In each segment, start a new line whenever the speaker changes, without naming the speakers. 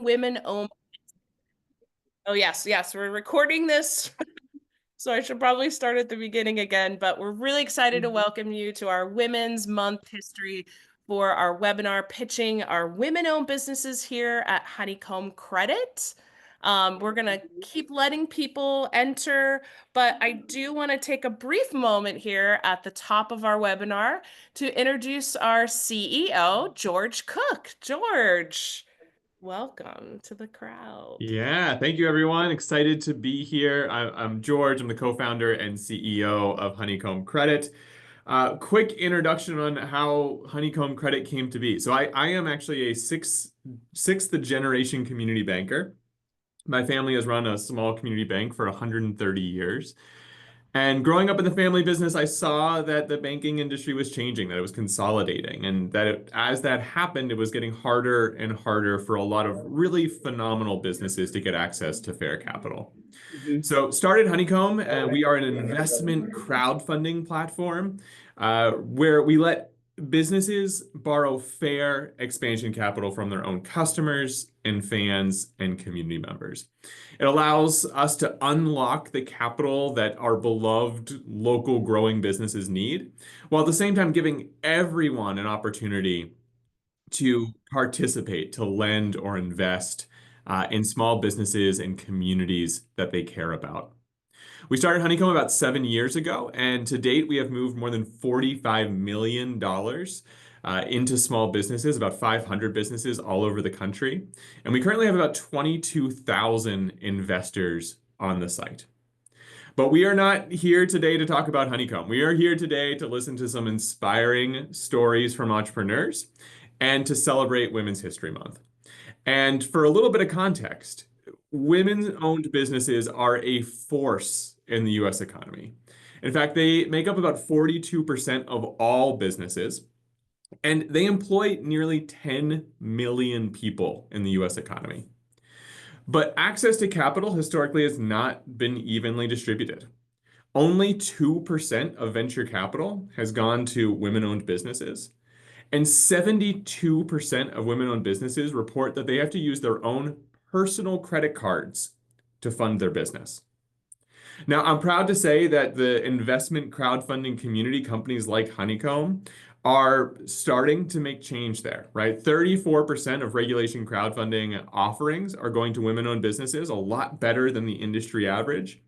women-owned. Oh, yes, yes, we're recording this. So I should probably start at the beginning again, but we're really excited to welcome you to our Women's Month history for our webinar pitching our women-owned businesses here at Honeycomb Credit. We're going to keep letting people enter, but I do want to take a brief moment here at the top of our webinar to introduce our CEO, George Cook. George, welcome to the crowd.
Yeah, thank you, everyone. Excited to be here. I'm George. I'm the co-founder and CEO of Honeycomb Credit. Quick introduction on how Honeycomb Credit came to be. So I am actually a sixth generation community banker. My family has run a small community bank for 130 years. And growing up in the family business, I saw that the banking industry was changing, that it was consolidating, and that as that happened, it was getting harder and harder for a lot of really phenomenal businesses to get access to fair capital. So started Honeycomb, and we are an investment crowdfunding platform where we let businesses borrow fair expansion capital from their own customers and fans and community members. It allows us to unlock the capital that our beloved local growing businesses need, while at the same time giving everyone an opportunity to participate, to lend or invest in small businesses and communities that they care about. We started Honeycomb about 7 years ago, and to date, we have moved more than $45 million into small businesses, about 500 businesses all over the country. And we currently have about 22,000 investors on the site. But we are not here today to talk about Honeycomb. We are here today to listen to some inspiring stories from entrepreneurs and to celebrate Women's History Month. And for a little bit of context, women-owned businesses are a force in the US economy. In fact, they make up about 42% of all businesses, and they employ nearly 10 million people in the US economy. But access to capital historically has not been evenly distributed. Only 2% of venture capital has gone to women-owned businesses. And 72% of women-owned businesses report that they have to use their own personal credit cards to fund their business. Now, I'm proud to say that the investment crowdfunding community companies like Honeycomb are starting to make change there, right? 34% of regulation crowdfunding offerings are going to women-owned businesses, a lot better than the industry average.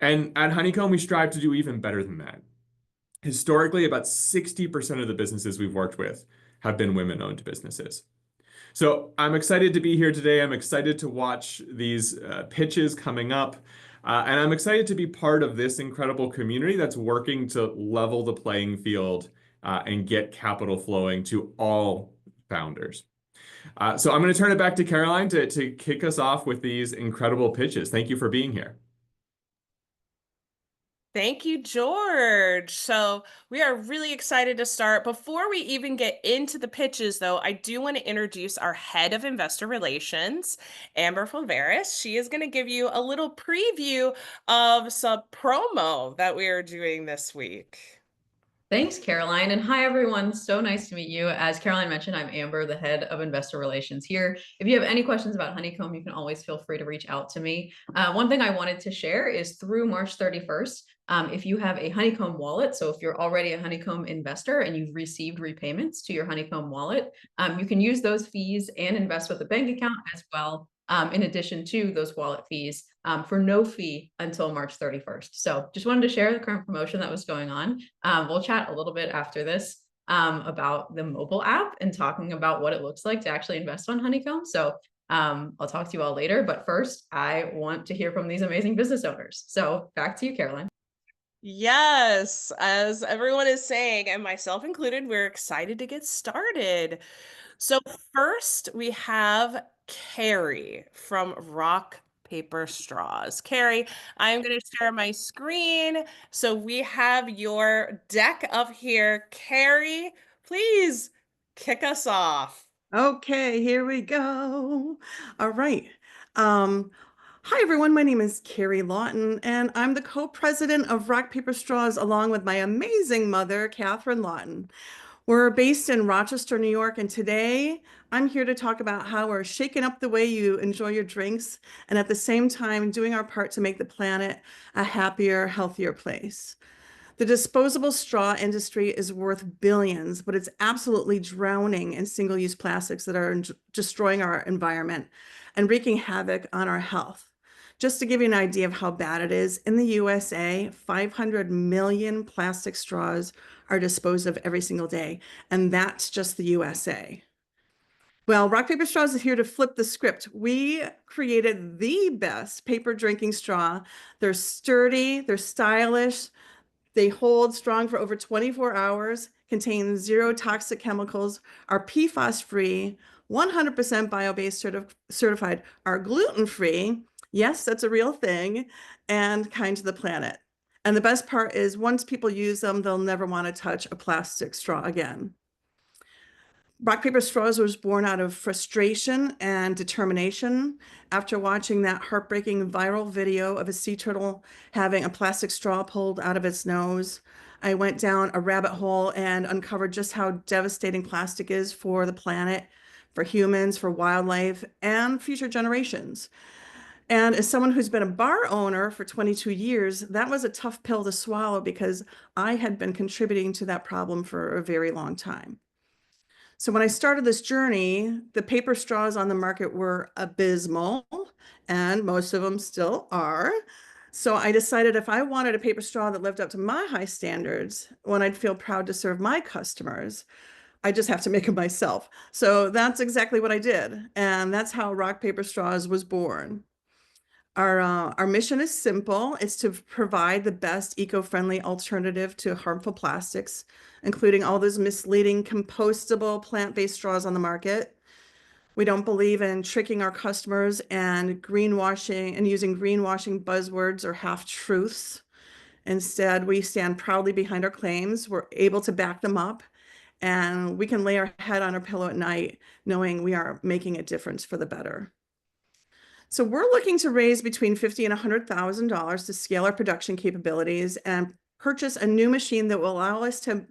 And at Honeycomb, we strive to do even better than that. Historically, about 60% of the businesses we've worked with have been women-owned businesses. So I'm excited to be here today. I'm excited to watch these pitches coming up. And I'm excited to be part of this incredible community that's working to level the playing field and get capital flowing to all founders. So I'm going to turn it back to Caroline to kick us off with these incredible pitches. Thank you for being here.
Thank you, George. So we are really excited to start. Before we even get into the pitches, though, I do want to introduce our head of investor relations, Amber Fulveris. She is going to give you a little preview of some promo that we are doing this week.
Thanks, Caroline. And hi, everyone. So nice to meet you. As Caroline mentioned, I'm Amber, the head of investor relations here. If you have any questions about Honeycomb, you can always feel free to reach out to me. One thing I wanted to share is through March 31st, if you have a Honeycomb wallet, so if you're already a Honeycomb investor and you've received repayments to your Honeycomb wallet, you can use those fees and invest with a bank account as well, in addition to those wallet fees, for no fee until March 31st. So just wanted to share the current promotion that was going on. We'll chat a little bit after this about the mobile app and talking about what it looks like to actually invest on Honeycomb. So I'll talk to you all later. But first, I want to hear from these amazing business owners. So back to you, Caroline.
Yes, as everyone is saying, and myself included, we're excited to get started. So first, we have Karrie from Rock, Paper, Straws. Karrie, I'm going to share my screen. So we have your deck up here. Karrie, please kick us off.
Okay, here we go. All right. Hi, everyone. My name is Karrie Laughton, and I'm the co-president of Rock, Paper, Straws, along with my amazing mother, Catherine Laughton. We're based in Rochester, New York, and today I'm here to talk about how we're shaking up the way you enjoy your drinks and at the same time doing our part to make the planet a happier, healthier place. The disposable straw industry is worth billions, but it's absolutely drowning in single-use plastics that are destroying our environment and wreaking havoc on our health. Just to give you an idea of how bad it is, in the USA, 500 million plastic straws are disposed of every single day, and that's just the USA. Well, Rock Paper Straws is here to flip the script. We created the best paper drinking straw. They're sturdy, they're stylish, they hold strong for over 24 hours, contain zero toxic chemicals, are PFAS-free, 100% bio-based certified, are gluten-free, yes, that's a real thing, and kind to the planet. And the best part is once people use them, they'll never want to touch a plastic straw again. Rock Paper Straws was born out of frustration and determination after watching that heartbreaking viral video of a sea turtle having a plastic straw pulled out of its nose. I went down a rabbit hole and uncovered just how devastating plastic is for the planet, for humans, for wildlife, and future generations. And as someone who's been a bar owner for 22 years, that was a tough pill to swallow because I had been contributing to that problem for a very long time. So when I started this journey, the paper straws on the market were abysmal, and most of them still are. So I decided if I wanted a paper straw that lived up to my high standards, when I'd feel proud to serve my customers, I just have to make them myself. So that's exactly what I did. And that's how Rock Paper Straws was born. Our mission is simple. It's to provide the best eco-friendly alternative to harmful plastics, including all those misleading compostable plant-based straws on the market. We don't believe in tricking our customers and greenwashing and using greenwashing buzzwords or half-truths. Instead, we stand proudly behind our claims. We're able to back them up, and we can lay our head on our pillow at night knowing we are making a difference for the better. So we're looking to raise between $50,000 and $100,000 to scale our production capabilities and purchase a new machine that will allow us to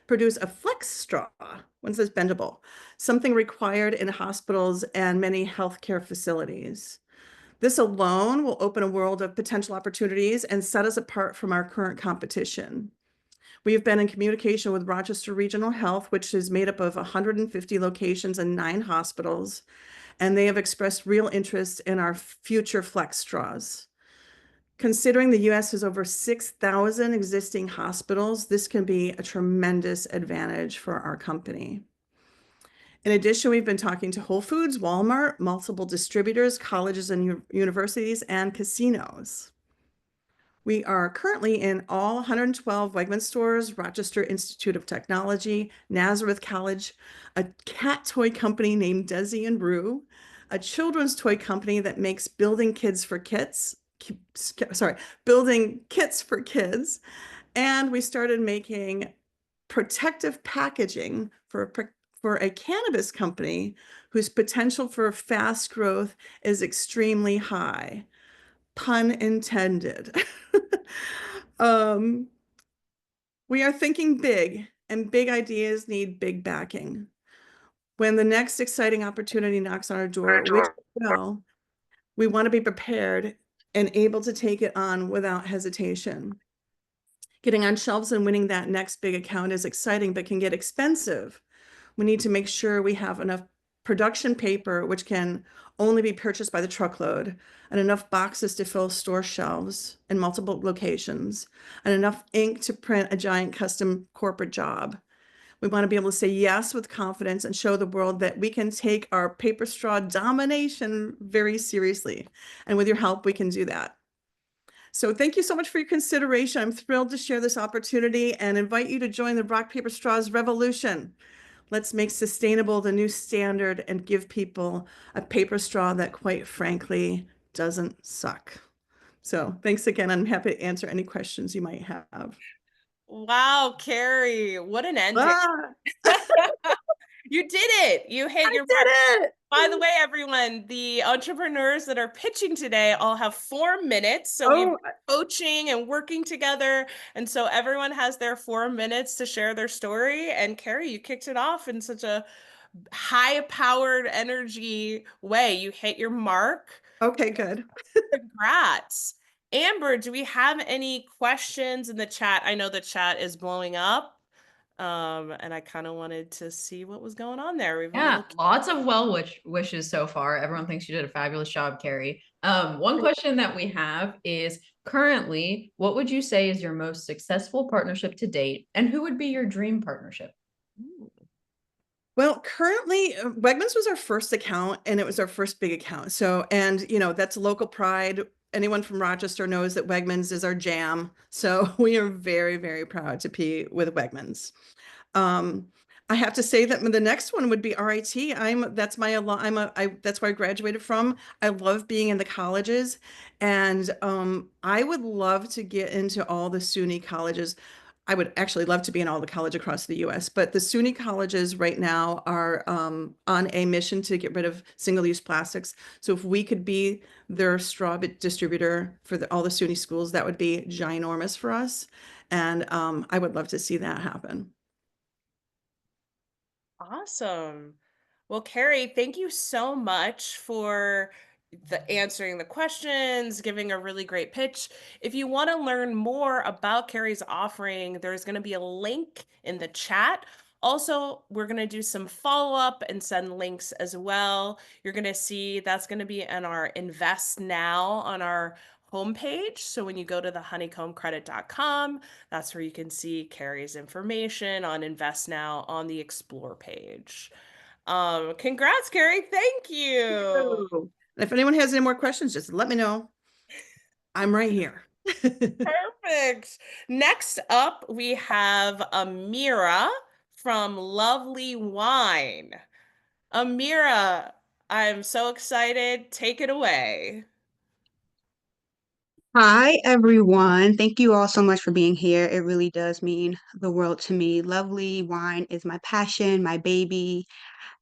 produce a flex straw, one that's bendable, something required in hospitals and many healthcare facilities. This alone will open a world of potential opportunities and set us apart from our current competition. We've been in communication with Rochester Regional Health, which is made up of 150 locations and 9 hospitals, and they have expressed real interest in our future flex straws. Considering the US has over 6,000 existing hospitals, this can be a tremendous advantage for our company. In addition, we've been talking to Whole Foods, Walmart, multiple distributors, colleges and universities, and casinos. We are currently in all 112 Wegmans stores, Rochester Institute of Technology, Nazareth College, a cat toy company named Desi and Rue, a children's toy company that makes building kits for kids, and we started making protective packaging for a cannabis company whose potential for fast growth is extremely high. Pun intended. We are thinking big, and big ideas need big backing. When the next exciting opportunity knocks on our door, which will, we want to be prepared and able to take it on without hesitation. Getting on shelves and winning that next big account is exciting, but can get expensive. We need to make sure we have enough production paper, which can only be purchased by the truckload, and enough boxes to fill store shelves in multiple locations, and enough ink to print a giant custom corporate job. We want to be able to say yes with confidence and show the world that we can take our paper straw domination very seriously. And with your help, we can do that. So thank you so much for your consideration. I'm thrilled to share this opportunity and invite you to join the Rock Paper Straws revolution. Let's make sustainable the new standard and give people a paper straw that, quite frankly, doesn't suck. So thanks again. I'm happy to answer any questions you might have.
Wow, Karrie, what an ending.
Ah,
You did it. You hit
I
your
did
mark.
it.
By the way, everyone, the entrepreneurs that are pitching today all have 4 minutes. So we've
Oh,
been coaching and working together. And so everyone has their 4 minutes to share their story. And Karrie, you kicked it off in such a high-powered energy way. You hit your mark.
okay, good.
Congrats. Amber, do we have any questions in the chat? I know the chat is blowing up. And I kind of wanted to see what was going on there. We have a
Yeah,
little
lots of wishes so far. Everyone thinks you did a fabulous job, Karrie. One question that we have is currently, what would you say is your most successful partnership to date, and who would be your dream partnership?
Well, currently, Wegmans was our first account and it was our first big account. So, and that's local pride. Anyone from Rochester knows that Wegmans is our jam. So we are very, very proud to be with Wegmans. Um, I have to say that the next one would be RIT. That's that's where I graduated from. I love being in the colleges, and I would love to get into all the SUNY colleges. I would actually love to be in all the college across the US, but the SUNY colleges right now are on a mission to get rid of single-use plastics. So if we could be their straw distributor for all the SUNY schools, that would be ginormous for us. And I would love to see that happen.
Awesome. Well, Karrie, thank you so much for answering the questions, giving a really great pitch. If you want to learn more about Karrie's offering, there's going to be a link in the chat. Also, we're going to do some follow-up and send links as well. You're going to see that's going to be in our Invest Now on our homepage. So when you go to the honeycombcredit.com, that's where you can see Karrie's information on Invest Now on the Explore page. Congrats, Karrie. Thank you.
And if anyone has any more questions, just let me know. I'm right here.
Perfect. Next up, we have Aamira from Lovelee Wine. Aamira, I'm so excited. Take it away.
Hi, everyone. Thank you all so much for being here. It really does mean the world to me. Lovely wine is my passion, my baby.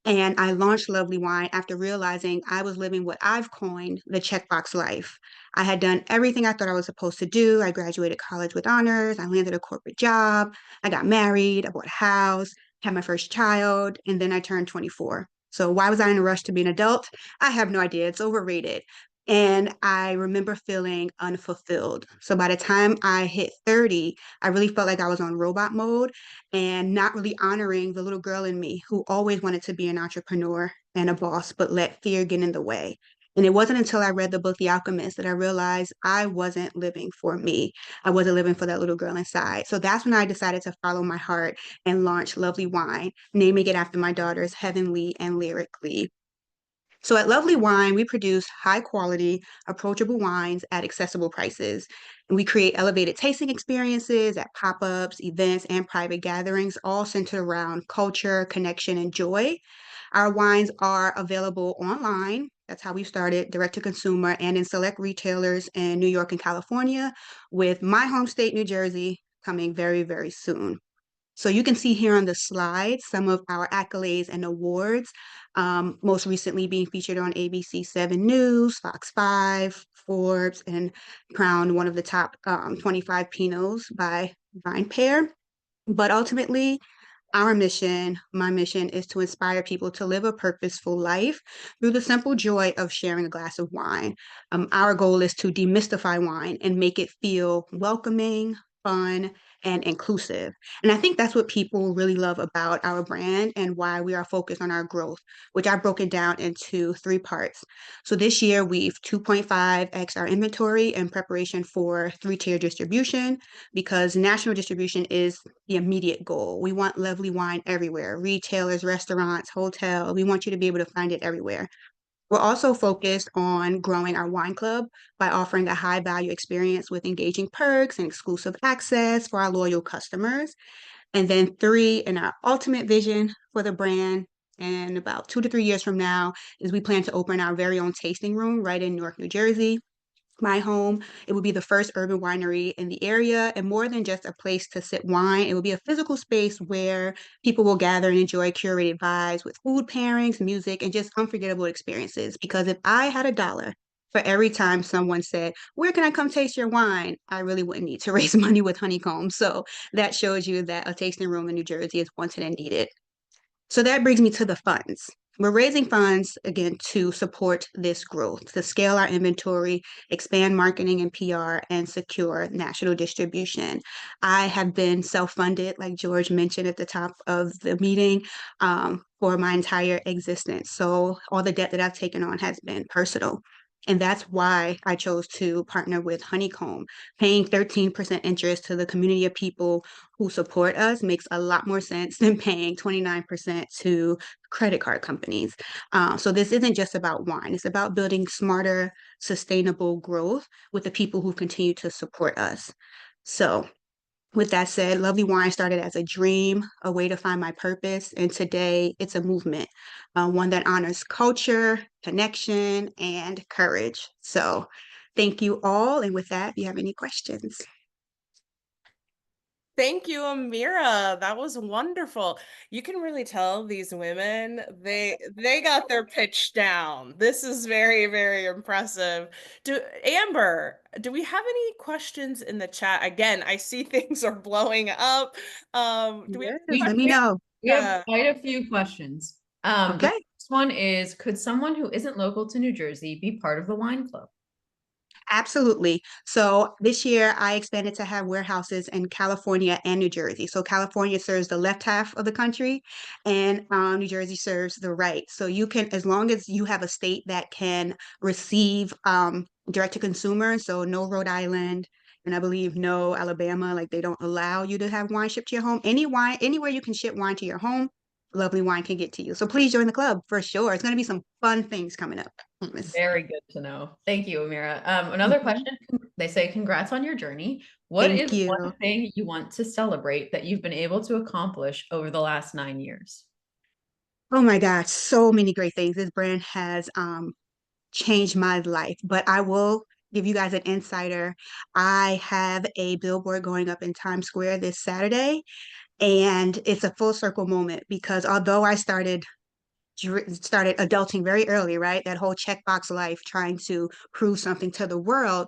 And I launched Lovelee Wine after realizing I was living what I've coined the checkbox life. I had done everything I thought I was supposed to do. I graduated college with honors. I landed a corporate job. I got married. I bought a house, had my first child, and then I turned 24. So why was I in a rush to be an adult? I have no idea. It's overrated. And I remember feeling unfulfilled. So by the time I hit 30, I really felt like I was on robot mode and not really honoring the little girl in me who always wanted to be an entrepreneur and a boss, but let fear get in the way. And it wasn't until I read the book The Alchemist that I realized I wasn't living for me. I wasn't living for that little girl inside. So that's when I decided to follow my heart and launch Lovelee Wine, naming it after my daughters, Heavenly and Lyrically. So at Lovelee Wine, we produce high quality, approachable wines at accessible prices. And we create elevated tasting experiences at pop-ups, events, and private gatherings, all centered around culture, connection, and joy. Our wines are available online. That's how we started, direct to consumer, and in select retailers in New York and California, with my home state, New Jersey, coming very, very soon. So you can see here on the slide some of our accolades and awards, most recently being featured on ABC 7 News, Fox 5, Forbes, and crowned one of the top 25 Pinots by VinePair. But ultimately, my mission is to inspire people to live a purposeful life through the simple joy of sharing a glass of wine. Our goal is to demystify wine and make it feel welcoming, fun, and inclusive. And I think that's what people really love about our brand and why we are focused on our growth, which I broke it down into 3 parts. So this year we've 2.5x our inventory in preparation for 3-tier distribution, because national distribution is the immediate goal. We want Lovelee Wine everywhere, retailers, restaurants, hotels. We want you to be able to find it everywhere. We're also focused on growing our wine club by offering a high value experience with engaging perks and exclusive access for our loyal customers. And then 3, in our ultimate vision for the brand, and about 2 to 3 years from now, is we plan to open our very own tasting room right in Newark, New Jersey. my home. It would be the first urban winery in the area, and more than just a place to sip wine, it would be a physical space where people will gather and enjoy curated vibes with food pairings, music, and just unforgettable experiences. Because if I had $1 for every time someone said, "Where can I come taste your wine?" I really wouldn't need to raise money with Honeycomb. So that shows you that a tasting room in New Jersey is wanted and needed. So that brings me to the funds. We're raising funds again to support this growth, to scale our inventory, expand marketing and PR, and secure national distribution. I have been self-funded, like George mentioned at the top of the meeting, for my entire existence. So all the debt that I've taken on has been personal. And that's why I chose to partner with Honeycomb. Paying 13% interest to the community of people who support us makes a lot more sense than paying 29% to credit card companies. So this isn't just about wine. It's about building smarter, sustainable growth with the people who continue to support us. So with that said, Lovely Wine started as a dream, a way to find my purpose, and today it's a movement, one that honors culture, connection, and courage. So thank you all. And with that, if you have any questions.
Thank you, Aamira. That was wonderful. You can really tell these women, they got their pitch down. This is very, very impressive. Amber, do we have any questions in the chat? Again, I see things are blowing up. Do we have
Yes, let me
we-
know.
We have
Yeah.
quite a few questions. The
Okay.
first one is, could someone who isn't local to New Jersey be part of the wine club?
Absolutely. So this year I expanded to have warehouses in California and New Jersey. So California serves the left half of the country and New Jersey serves the right. So you can, as long as you have a state that can receive direct to consumer, so no Rhode Island, and I believe no Alabama, like they don't allow you to have wine shipped to your home. Any wine, anywhere you can ship wine to your home, Lovely Wine can get to you. So please join the club for sure. It's going to be some fun things coming up. I promise.
Very good to know. Thank you, Aamira. Another question, they say, congrats on your journey. What
Thank
is
you.
one thing you want to celebrate that you've been able to accomplish over the last 9 years?
Oh my God, so many great things. This brand has changed my life, but I will give you guys an insider. I have a billboard going up in Times Square this Saturday, and it's a full circle moment because although I started adulting very early, right? That whole checkbox life, trying to prove something to the world.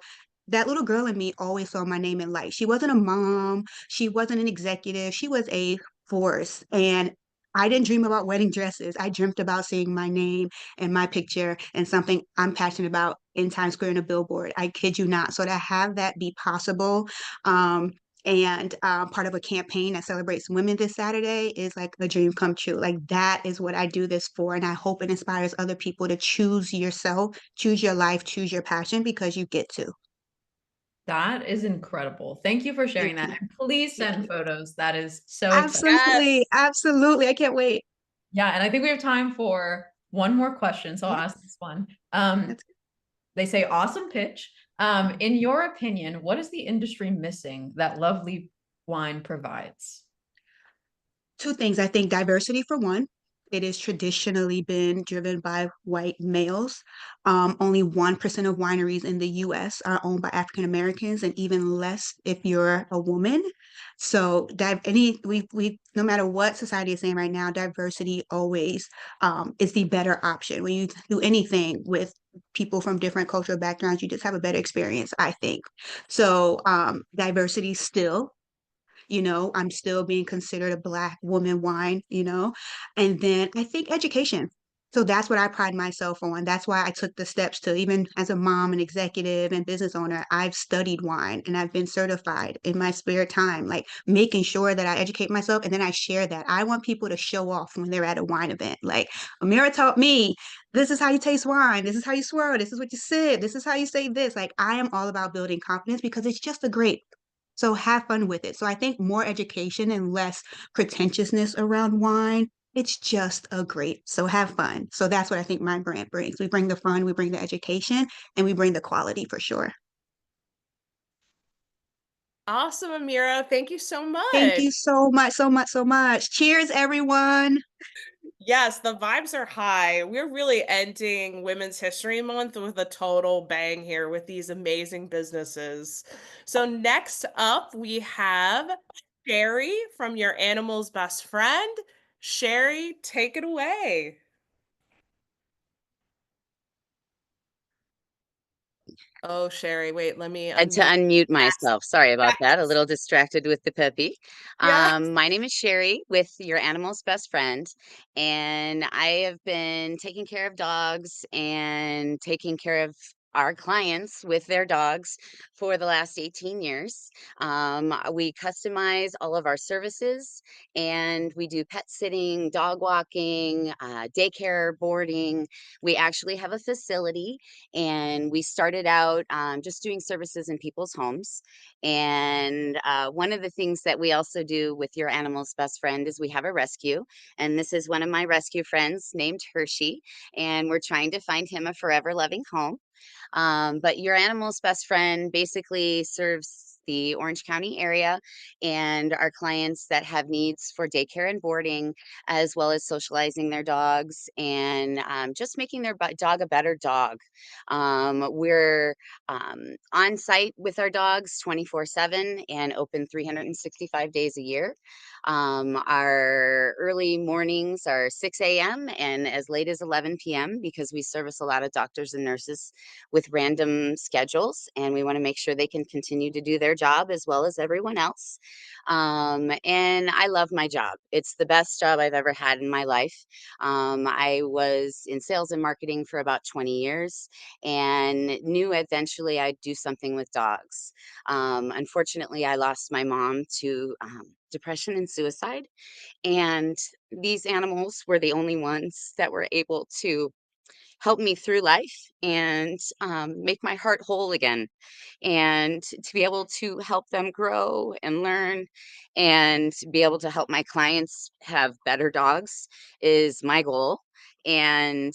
That little girl in me always saw my name in light. She wasn't a mom, she wasn't an executive, she was a force. And I didn't dream about wedding dresses. I dreamt about seeing my name and my picture and something I'm passionate about in Times Square in a billboard. I kid you not. So to have that be possible, and part of a campaign that celebrates women this Saturday is like a dream come true. Like that is what I do this for. And I hope it inspires other people to choose yourself, choose your life, choose your passion because you get to.
That is incredible. Thank you for sharing
Thank
that.
you.
And please
Thank
send
you.
photos. That is so exciting.
Absolutely.
Yes.
Absolutely. I can't wait.
Yeah, and I think we have time for one more question, so I'll
Yes.
ask this one.
That's good.
They say awesome pitch. In your opinion, what is the industry missing that Lovely Wine provides?
Two things. I think diversity for one. It has traditionally been driven by white males. Only 1% of wineries in the US are owned by African Americans, and even less if you're a woman. So we no matter what society is saying right now, diversity always is the better option. When you do anything with people from different cultural backgrounds, you just have a better experience, I think. So diversity still, I'm still being considered a Black woman wine, and then I think education. So that's what I pride myself on. That's why I took the steps to, even as a mom and executive and business owner, I've studied wine and I've been certified in my spare time, like making sure that I educate myself and then I share that. I want people to show off when they're at a wine event. Like Aamira taught me, this is how you taste wine. This is how you swirl. This is what you sip. This is how you say this. Like I am all about building confidence because it's just a grape. So have fun with it. So I think more education and less pretentiousness around wine. It's just a grape. So have fun. So that's what I think my brand brings. We bring the fun, we bring the education, and we bring the quality for sure.
Awesome, Aamira. Thank you so
Thank
much.
you so much, so much, so much. Cheers, everyone.
Yes, the vibes are high. We're really ending Women's History Month with a total bang here with these amazing businesses. So next up, we have Sherri from Your Animal's Best Friend. Sherri, take it away. Oh, Sherri, wait, let me
Had to
unmute.
unmute
Yes,
myself. Sorry about that. A
yes,
little distracted with the puppy.
yes.
My name is Sherri with Your Animal's Best Friend, and I have been taking care of dogs and taking care of our clients with their dogs for the last 18 years. We customize all of our services, and we do pet sitting, dog walking, daycare, boarding. We actually have a facility, and we started out just doing services in people's homes. And one of the things that we also do with Your Animal's Best Friend is we have a rescue, and this is one of my rescue friends named Hershey, and we're trying to find him a forever loving home. But Your Animal's Best Friend basically serves the Orange County area and our clients that have needs for daycare and boarding, as well as socializing their dogs and just making their dog a better dog. We're on site with our dogs 24/7 and open 365 days a year. Our early mornings are 6 a.m. and as late as 11 p.m. because we service a lot of doctors and nurses with random schedules, and we want to make sure they can continue to do their job as well as everyone else. And I love my job. It's the best job I've ever had in my life. I was in sales and marketing for about 20 years and knew eventually I'd do something with dogs. Unfortunately, I lost my mom to depression and suicide, and these animals were the only ones that were able to help me through life and make my heart whole again, and to be able to help them grow and learn and be able to help my clients have better dogs is my goal. And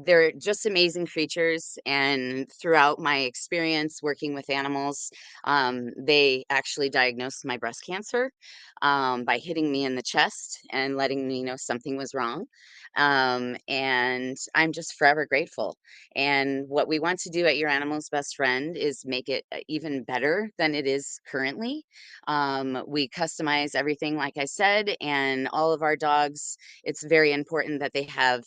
they're just amazing creatures, and throughout my experience working with animals, they actually diagnosed my breast cancer by hitting me in the chest and letting me know something was wrong. And I'm just forever grateful. And what we want to do at Your Animal's Best Friend is make it even better than it is currently. We customize everything, like I said, and all of our dogs, it's very important that they have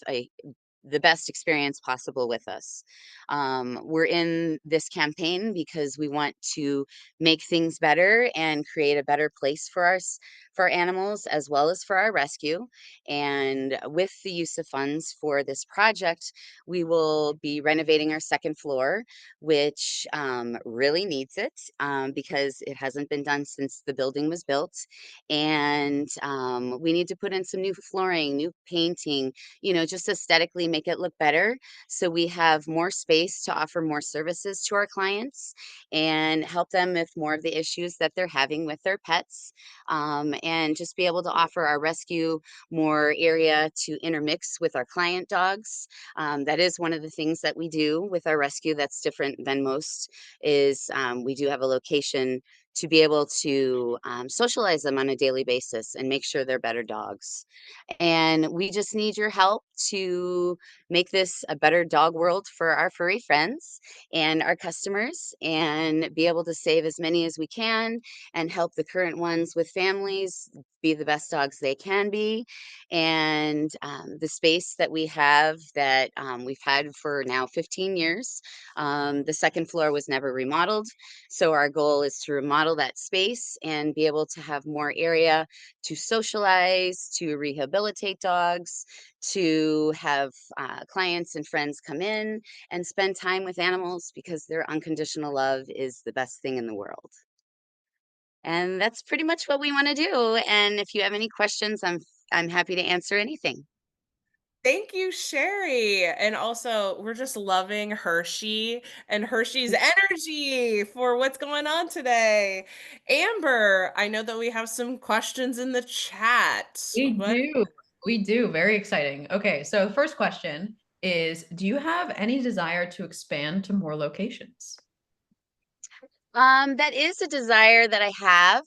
the best experience possible with us. We're in this campaign because we want to make things better and create a better place for animals as well as for our rescue. And with the use of funds for this project, we will be renovating our second floor, which really needs it because it hasn't been done since the building was built. And we need to put in some new flooring, new painting, just aesthetically make it look better. So we have more space to offer more services to our clients and help them with more of the issues that they're having with their pets. And just be able to offer our rescue more area to intermix with our client dogs. That is one of the things that we do with our rescue that's different than most is we do have a location to be able to socialize them on a daily basis and make sure they're better dogs. And we just need your help to make this a better dog world for our furry friends and our customers, and be able to save as many as we can and help the current ones with families be the best dogs they can be. And the space that we have that we've had for now 15 years, the second floor was never remodeled. So our goal is to remodel that space and be able to have more area to socialize, to rehabilitate dogs, to have clients and friends come in and spend time with animals because their unconditional love is the best thing in the world. And that's pretty much what we want to do. And if you have any questions, I'm happy to answer anything.
Thank you, Sherri. And also, we're just loving Hershey and Hershey's energy for what's going on today. Amber, I know that we have some questions in the chat.
We
What?
do. We do. Very exciting. Okay, so first question is, do you have any desire to expand to more locations?
That is a desire that I have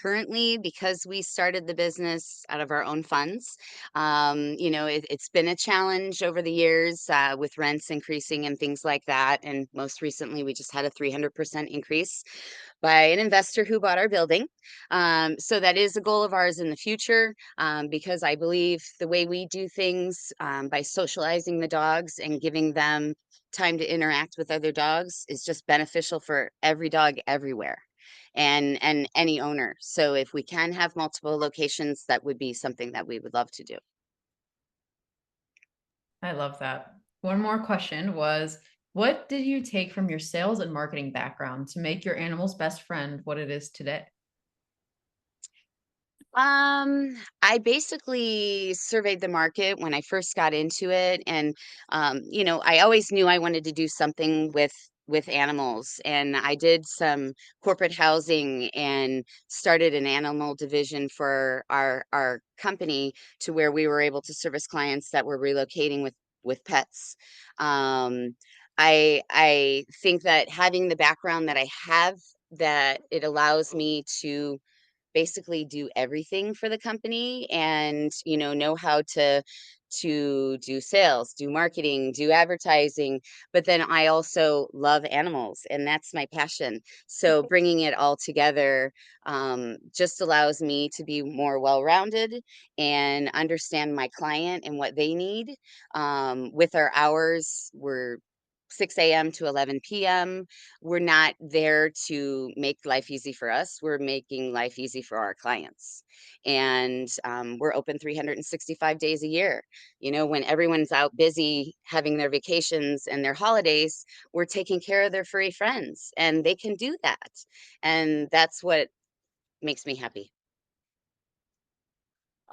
currently because we started the business out of our own funds. It's been a challenge over the years with rents increasing and things like that. And most recently, we just had a 300% increase by an investor who bought our building. So that is a goal of ours in the future because I believe the way we do things by socializing the dogs and giving them time to interact with other dogs is just beneficial for every dog everywhere and any owner. So if we can have multiple locations, that would be something that we would love to do.
I love that. One more question was, what did you take from your sales and marketing background to make your animal's best friend what it is today?
I basically surveyed the market when I first got into it, and I always knew I wanted to do something with animals, and I did some corporate housing and started an animal division for our company to where we were able to service clients that were relocating with pets. Um, I think that having the background that I have, that it allows me to basically do everything for the company and know how to do sales, do marketing, do advertising, but then I also love animals and that's my passion. So bringing it all together just allows me to be more well-rounded and understand my client and what they need. With our hours, we're 6 a.m. to 11 p.m. We're not there to make life easy for us. We're making life easy for our clients. And we're open 365 days a year. When everyone's out busy having their vacations and their holidays, we're taking care of their furry friends and they can do that. And that's what makes me happy.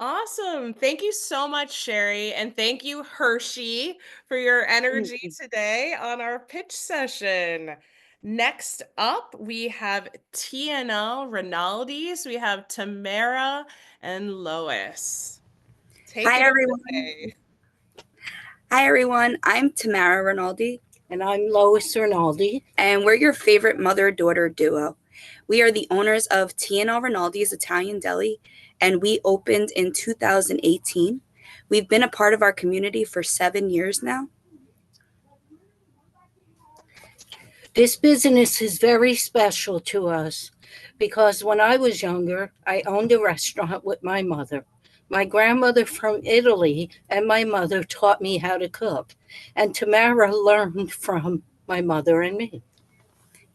Awesome. Thank you so much, Sherri. And thank you, Hershey, for your energy today on our pitch session. Next up, we have TNL Rinaldi's. We have Tamara and Lois. Take
Hi
it
everyone.
away.
Hi everyone. I'm Tamara Rinaldi,
And I'm Lois Rinaldi.
and we're your favorite mother-daughter duo. We are the owners of TNL Rinaldi's Italian Deli, and we opened in 2018. We've been a part of our community for 7 years now.
This business is very special to us because when I was younger, I owned a restaurant with my mother. My grandmother from Italy and my mother taught me how to cook, and Tamara learned from my mother and me.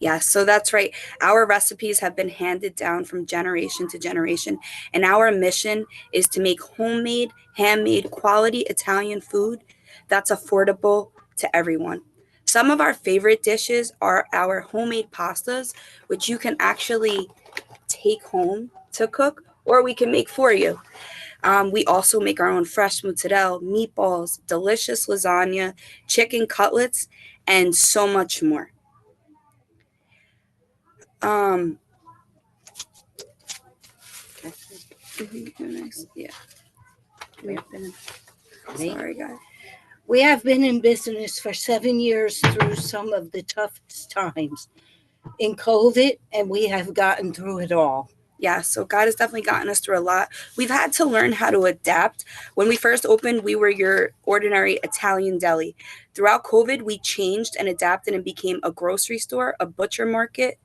Yes, so that's right. Our recipes have been handed down from generation to generation, and our mission is to make homemade, handmade, quality Italian food that's affordable to everyone. Some of our favorite dishes are our homemade pastas, which you can actually take home to cook, or we can make for you. We also make our own fresh mozzarella, meatballs, delicious lasagna, chicken cutlets, and so much more. Um, yeah. Sorry, guys.
We have been in business for 7 years through some of the toughest times in COVID, and we have gotten through it all.
Yeah, so God has definitely gotten us through a lot. We've had to learn how to adapt. When we first opened, we were your ordinary Italian deli. Throughout COVID, we changed and adapted and became a grocery store, a butcher market,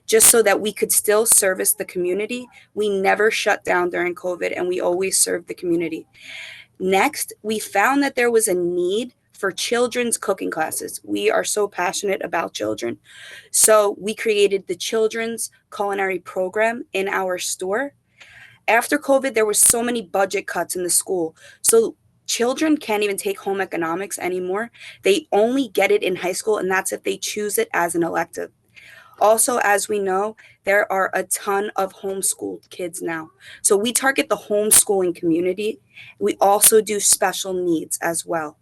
just so that we could still service the community. We never shut down during COVID, and we always served the community. Next, we found that there was a need for children's cooking classes. We are so passionate about children. So we created the children's culinary program in our store. After COVID, there were so many budget cuts in the school. So children can't even take home economics anymore. They only get it in high school, and that's if they choose it as an elective. Also, as we know, there are a ton of homeschooled kids now. So we target the homeschooling community. We also do special needs as well.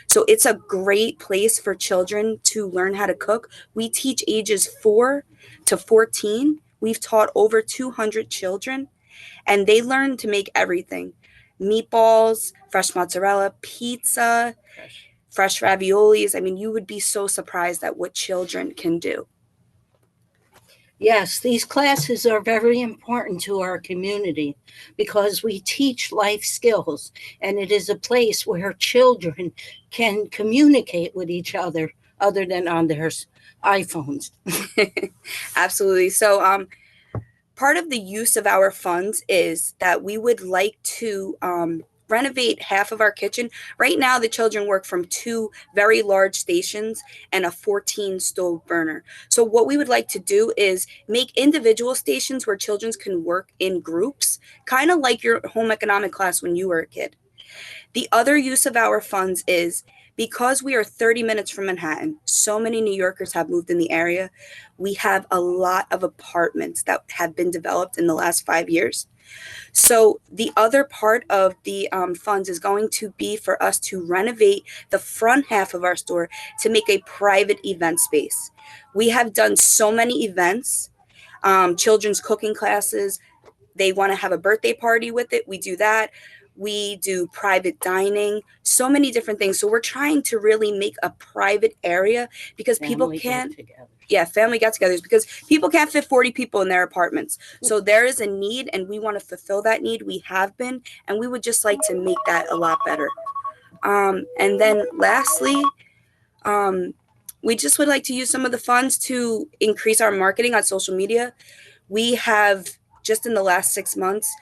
So it's a great place for children to learn how to cook. We teach ages 4 to 14. We've taught over 200 children, and they learn to make everything: meatballs, fresh mozzarella, pizza, fresh raviolis. I mean, you would be so surprised at what children can do.
Yes, these classes are very important to our community because we teach life skills, and it is a place where children can communicate with each other than on their iPhones.
Absolutely. So, part of the use of our funds is that we would like to renovate half of our kitchen. Right now, the children work from 2 very large stations and a 14 stove burner. So, what we would like to do is make individual stations where children can work in groups, kind of like your home economic class when you were a kid. The other use of our funds is because we are 30 minutes from Manhattan, so many New Yorkers have moved in the area. We have a lot of apartments that have been developed in the last 5 years. So the other part of the funds is going to be for us to renovate the front half of our store to make a private event space. We have done so many events, children's cooking classes. They want to have a birthday party with it. We do that. We do private dining, so many different things. So we're trying to really make a private area because people
Family
can't,
get-togethers.
yeah, family get-togethers because people can't fit 40 people in their apartments. So there is a need, and we want to fulfill that need. We have been, and we would just like to make that a lot better. And then lastly, we just would like to use some of the funds to increase our marketing on social media. We have just in the last 6 months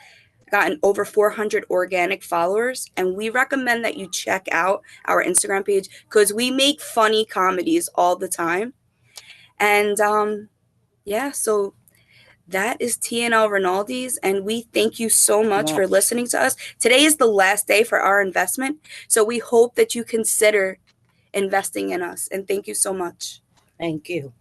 gotten over 400 organic followers, and we recommend that you check out our Instagram page because we make funny comedies all the time. And yeah, so that is TNL Rinaldi's, and we thank you so much for listening to us. Today is the last day for our investment, so we hope that you consider investing in us, and thank you so much.
Thank you.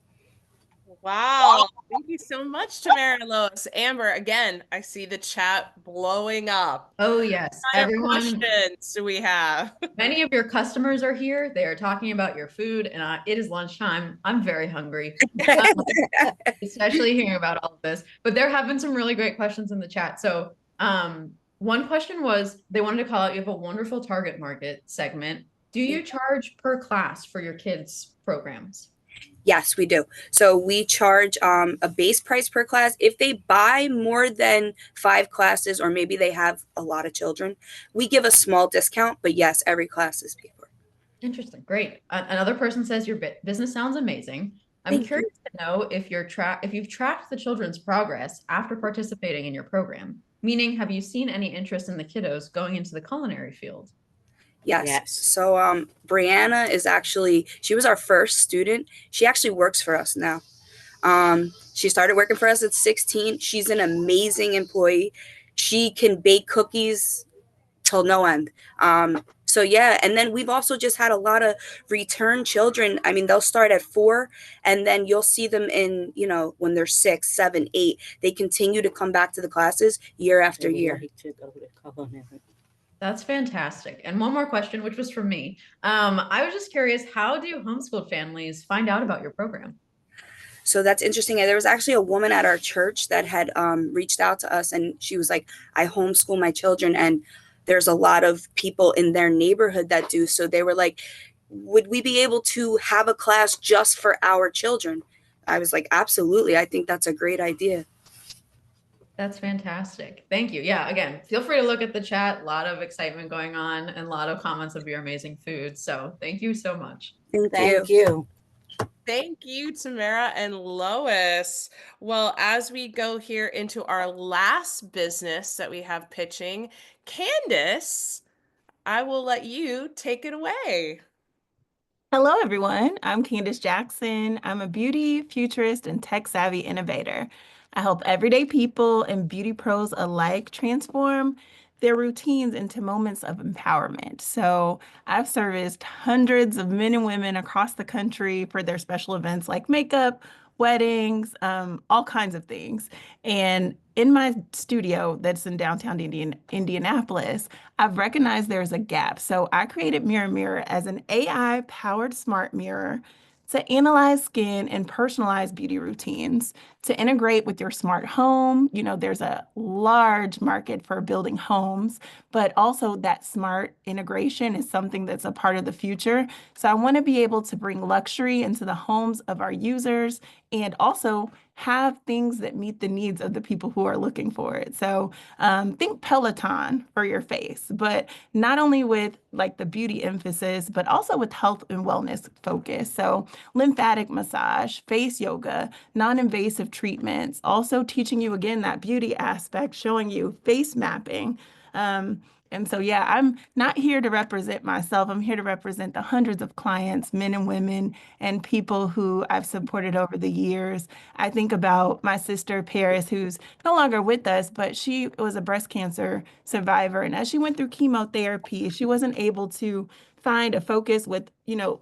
Wow. Thank you so much, Tamara and Lois. Amber, again, I see the chat blowing up.
Oh, yes.
What kind of
Everyone,
questions do we have?
many of your customers are here. They are talking about your food, and it is lunchtime. I'm very hungry, especially hearing about all of this. But there have been some really great questions in the chat. So one question was, they wanted to call out, you have a wonderful target market segment. Do you charge per class for your kids' programs?
Yes, we do. So we charge a base price per class. If they buy more than 5 classes, or maybe they have a lot of children, we give a small discount. But yes, every class is paid for.
Interesting. Great. Another person says your business sounds amazing. I'm curious to know if you've tracked the children's progress after participating in your program. Meaning, have you seen any interest in the kiddos going into the culinary field?
Yes. So Brianna she was our first student. She actually works for us now. She started working for us at 16. She's an amazing employee. She can bake cookies till no end. So yeah, and then we've also just had a lot of return children. I mean, they'll start at 4, and then you'll see them in, when they're 6, 7, 8. They continue to come back to the classes year after year.
That's fantastic. And one more question, which was for me. I was just curious, how do homeschooled families find out about your program?
So that's interesting. There was actually a woman at our church that had reached out to us, and she was like, I homeschool my children, and there's a lot of people in their neighborhood that do. So they were like, would we be able to have a class just for our children? I was like, absolutely. I think that's a great idea.
That's fantastic. Thank you. Yeah, again, feel free to look at the chat. A lot of excitement going on and a lot of comments of your amazing food. So thank you so much.
Thank you.
Thank you, Tamara and Lois. Well, as we go here into our last business that we have pitching, Candice, I will let you take it away.
Hello, everyone. I'm Candice Jackson. I'm a beauty, futurist, and tech-savvy innovator. I help everyday people and beauty pros alike transform their routines into moments of empowerment. So I've serviced hundreds of men and women across the country for their special events like makeup, weddings, all kinds of things. And in my studio that's in downtown Indianapolis, I've recognized there's a gap. So I created Mirra as an AI-powered smart mirror to analyze skin and personalize beauty routines, to integrate with your smart home. There's a large market for building homes, but also that smart integration is something that's a part of the future. So I want to be able to bring luxury into the homes of our users and also have things that meet the needs of the people who are looking for it. So think Peloton for your face, but not only with like the beauty emphasis, but also with health and wellness focus. So lymphatic massage, face yoga, non-invasive treatments, also teaching you again that beauty aspect, showing you face mapping. And so, yeah, I'm not here to represent myself. I'm here to represent the hundreds of clients, men and women, and people who I've supported over the years. I think about my sister, Paris, who's no longer with us, but she was a breast cancer survivor. And as she went through chemotherapy, she wasn't able to find a focus with,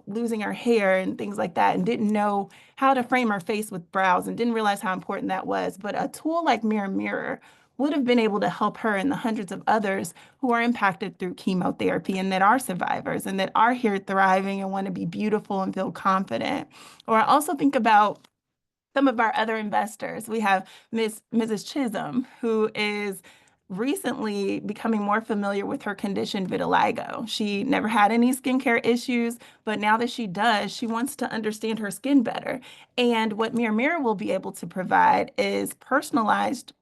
losing her hair and things like that, and didn't know how to frame her face with brows and didn't realize how important that was. But a tool like Mirra would have been able to help her and the hundreds of others who are impacted through chemotherapy and that are survivors and that are here thriving and want to be beautiful and feel confident. Or I also think about some of our other investors. We have Mrs. Chisholm, who is recently becoming more familiar with her condition, vitiligo. She never had any skincare issues, but now that she does, she wants to understand her skin better. And what Mirra will be able to provide is personalized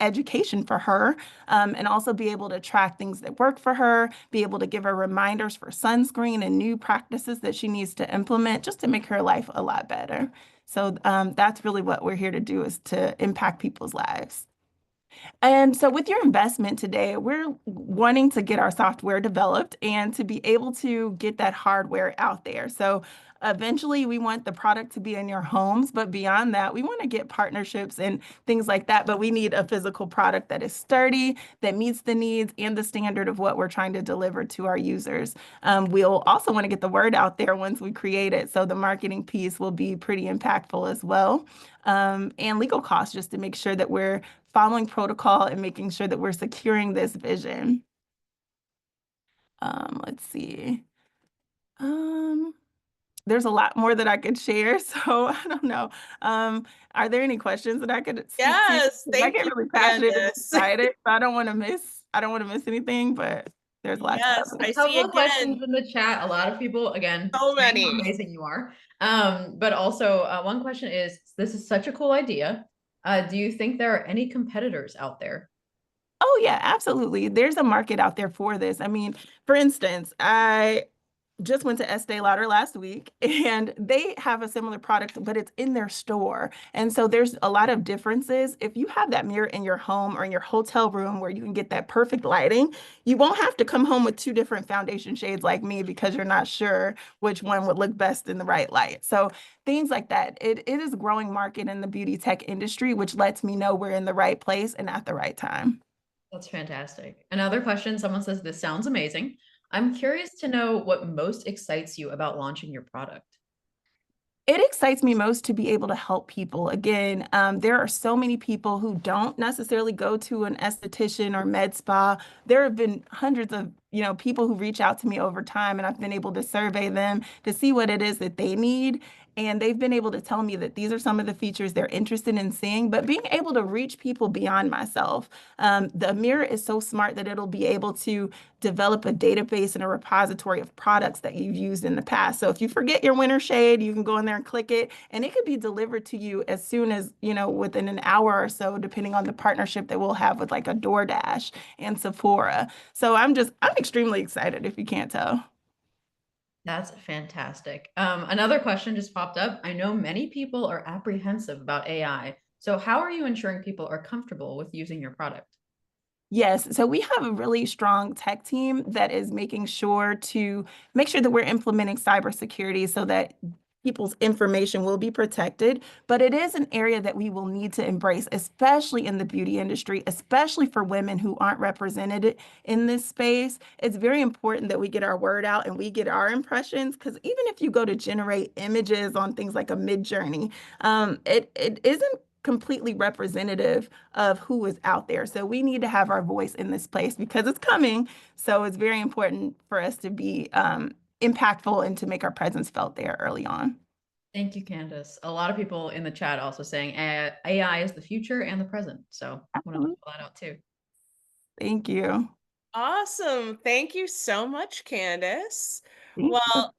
education for her, and also be able to track things that work for her, be able to give her reminders for sunscreen and new practices that she needs to implement just to make her life a lot better. So that's really what we're here to do, is to impact people's lives. And so with your investment today, we're wanting to get our software developed and to be able to get that hardware out there. So eventually we want the product to be in your homes, but beyond that, we want to get partnerships and things like that. But we need a physical product that is sturdy, that meets the needs and the standard of what we're trying to deliver to our users. We'll also want to get the word out there once we create it. So the marketing piece will be pretty impactful as well. And legal costs, just to make sure that we're following protocol and making sure that we're securing this vision. Let's see. There's a lot more that I could share, so I don't know. Are there any questions that I could speak
Yes,
to? I
thank
get
you,
really passionate and
Candice.
excited, so I don't want to miss anything, but there's lots
Yes,
of
I
A
see
couple of questions
again,
in the chat. A lot of people, again,
so
saying how
many.
amazing you are. But also, one question is, this is such a cool idea. Do you think there are any competitors out there?
Oh yeah, absolutely. There's a market out there for this. I mean, for instance, I just went to Estee Lauder last week and they have a similar product, but it's in their store. And so there's a lot of differences. If you have that mirror in your home or in your hotel room where you can get that perfect lighting, you won't have to come home with two different foundation shades like me because you're not sure which one would look best in the right light. So things like that. It is a growing market in the beauty tech industry, which lets me know we're in the right place and at the right time.
That's fantastic. Another question, someone says, this sounds amazing. I'm curious to know what most excites you about launching your product.
It excites me most to be able to help people. Again, there are so many people who don't necessarily go to an esthetician or med spa. There have been hundreds of, people who reach out to me over time, and I've been able to survey them to see what it is that they need. And they've been able to tell me that these are some of the features they're interested in seeing, but being able to reach people beyond myself. The mirror is so smart that it'll be able to develop a database and a repository of products that you've used in the past. So if you forget your winter shade, you can go in there and click it, and it could be delivered to you as soon as, within an hour or so, depending on the partnership that we'll have with like a DoorDash and Sephora. So I'm extremely excited, if you can't tell.
That's fantastic. Another question just popped up. I know many people are apprehensive about AI. So how are you ensuring people are comfortable with using your product?
Yes, so we have a really strong tech team that is making sure that we're implementing cybersecurity so that people's information will be protected. But it is an area that we will need to embrace, especially in the beauty industry, especially for women who aren't represented in this space. It's very important that we get our word out and we get our impressions, because even if you go to generate images on things like a Midjourney, it isn't completely representative of who is out there. So we need to have our voice in this place because it's coming. So it's very important for us to be impactful and to make our presence felt there early on.
Thank you, Candice. A lot of people in the chat also saying AI is the future and the present. So I want to pull that out too.
Thank you.
Awesome. Thank you so much, Candice.
Thank you.
Well,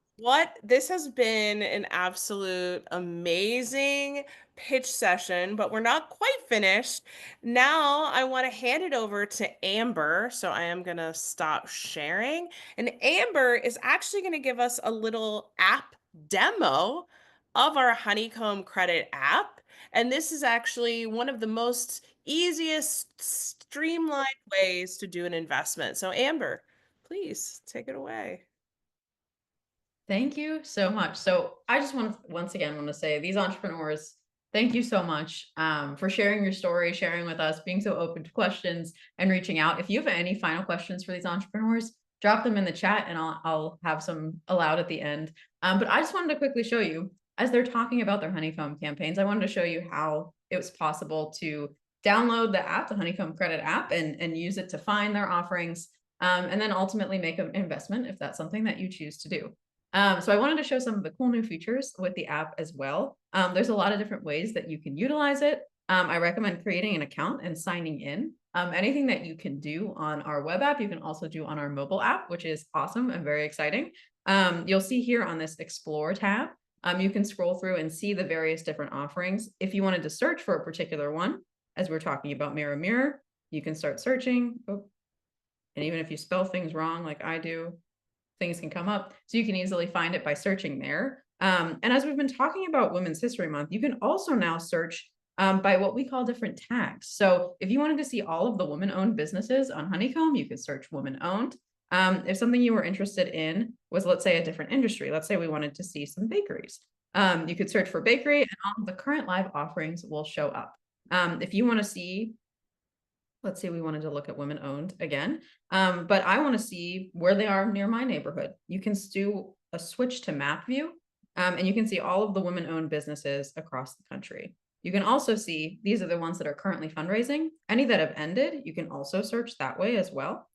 This has been an absolute amazing pitch session, but we're not quite finished. Now I want to hand it over to Amber. So I am going to stop sharing. And Amber is actually going to give us a little app demo of our Honeycomb Credit app. And this is actually one of the most easiest, streamlined ways to do an investment. So Amber, please take it away.
Thank you so much. So I just once again want to say these entrepreneurs, thank you so much for sharing your story, sharing with us, being so open to questions and reaching out. If you have any final questions for these entrepreneurs, drop them in the chat and I'll have some allowed at the end. But I just wanted to quickly show you, as they're talking about their Honeycomb campaigns, I wanted to show you how it was possible to download the app, the Honeycomb Credit app, and use it to find their offerings, and then ultimately make an investment if that's something that you choose to do. So I wanted to show some of the cool new features with the app as well. There's a lot of different ways that you can utilize it. I recommend creating an account and signing in. Anything that you can do on our web app, you can also do on our mobile app, which is awesome and very exciting. You'll see here on this Explore tab, you can scroll through and see the various different offerings. If you wanted to search for a particular one, as we're talking about Mirra, you can start searching. Oh. And even if you spell things wrong like I do, things can come up. So you can easily find it by searching there. And as we've been talking about Women's History Month, you can also now search by what we call different tags. So if you wanted to see all of the women-owned businesses on Honeycomb, you could search women-owned. If something you were interested in was, let's say, a different industry, let's say we wanted to see some bakeries, you could search for bakery and all of the current live offerings will show up. If you want to see, let's say we wanted to look at women-owned again, but I want to see where they are near my neighborhood. You can do a switch to map view, and you can see all of the women-owned businesses across the country. You can also see these are the ones that are currently fundraising. Any that have ended, you can also search that way as well.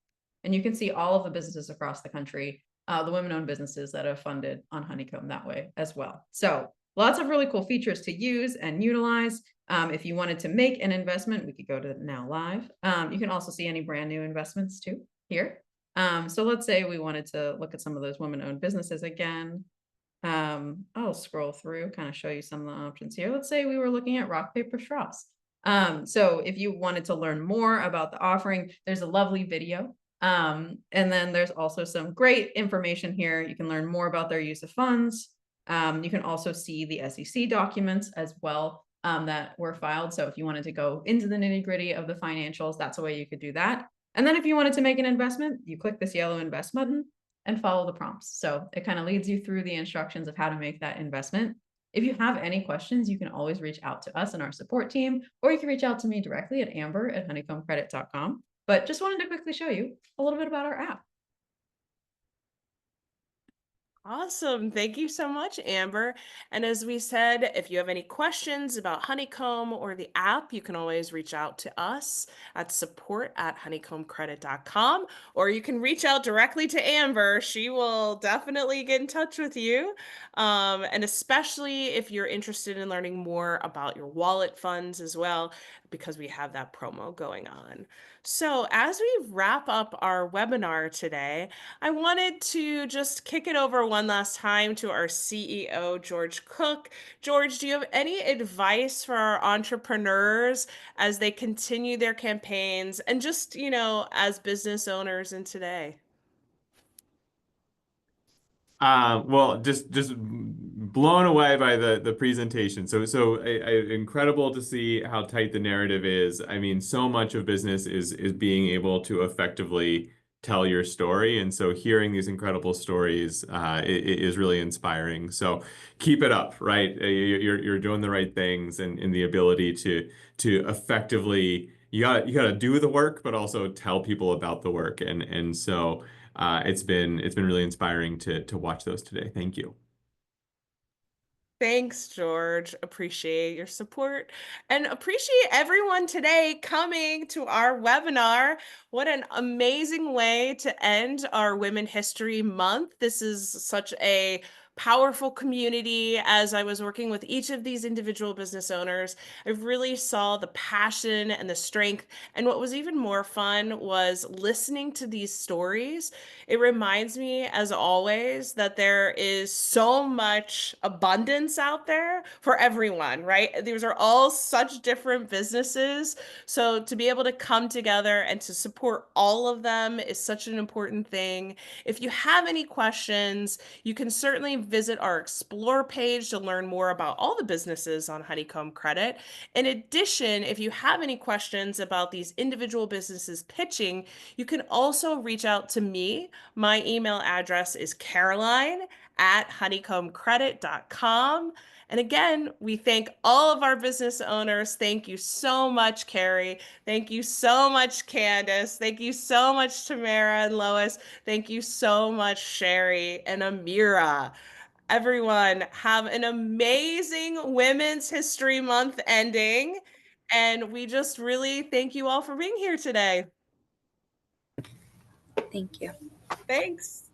And you can see all of the businesses across the country, the women-owned businesses that have funded on Honeycomb that way as well. So lots of really cool features to use and utilize. If you wanted to make an investment, we could go to Now Live. You can also see any brand new investments too here. So let's say we wanted to look at some of those women-owned businesses again. I'll scroll through, kind of show you some of the options here. Let's say we were looking at rock, paper, straws. So if you wanted to learn more about the offering, there's a Lovelee video. And then there's also some great information here. You can learn more about their use of funds. You can also see the SEC documents as well that were filed. So if you wanted to go into the nitty-gritty of the financials, that's a way you could do that. And then if you wanted to make an investment, you click this yellow invest button and follow the prompts. So it kind of leads you through the instructions of how to make that investment. If you have any questions, you can always reach out to us and our support team, or you can reach out to me directly at amber@honeycombcredit.com. But just wanted to quickly show you a little bit about our app.
Awesome. Thank you so much, Amber. And as we said, if you have any questions about Honeycomb or the app, you can always reach out to us at support@honeycombcredit.com, or you can reach out directly to Amber. She will definitely get in touch with you. And especially if you're interested in learning more about your wallet funds as well, because we have that promo going on. So as we wrap up our webinar today, I wanted to just kick it over one last time to our CEO, George Cook. George, do you have any advice for our entrepreneurs as they continue their campaigns and just, as business owners in today?
Well, just blown away by the presentation. So incredible to see how tight the narrative is. I mean, so much of business is being able to effectively tell your story, and so hearing these incredible stories is really inspiring. So keep it up, right? You're doing the right things, and the ability to effectively you gotta do the work, but also tell people about the work, and so. It's been really inspiring to watch those today. Thank you.
Thanks, George. Appreciate your support and appreciate everyone today coming to our webinar. What an amazing way to end our Women History Month. This is such a powerful community as I was working with each of these individual business owners. I really saw the passion and the strength. And what was even more fun was listening to these stories. It reminds me, as always, that there is so much abundance out there for everyone, right? These are all such different businesses. So to be able to come together and to support all of them is such an important thing. If you have any questions, you can certainly visit our Explore page to learn more about all the businesses on Honeycomb Credit. In addition, if you have any questions about these individual businesses pitching, you can also reach out to me. My email address is caroline@honeycombcredit.com. And again, we thank all of our business owners. Thank you so much, Karrie. Thank you so much, Candice. Thank you so much, Tamara and Lois. Thank you so much, Sherri and Aamira. Everyone, have an amazing Women's History Month ending. And we just really thank you all for being here today.
Thank you.
Thanks.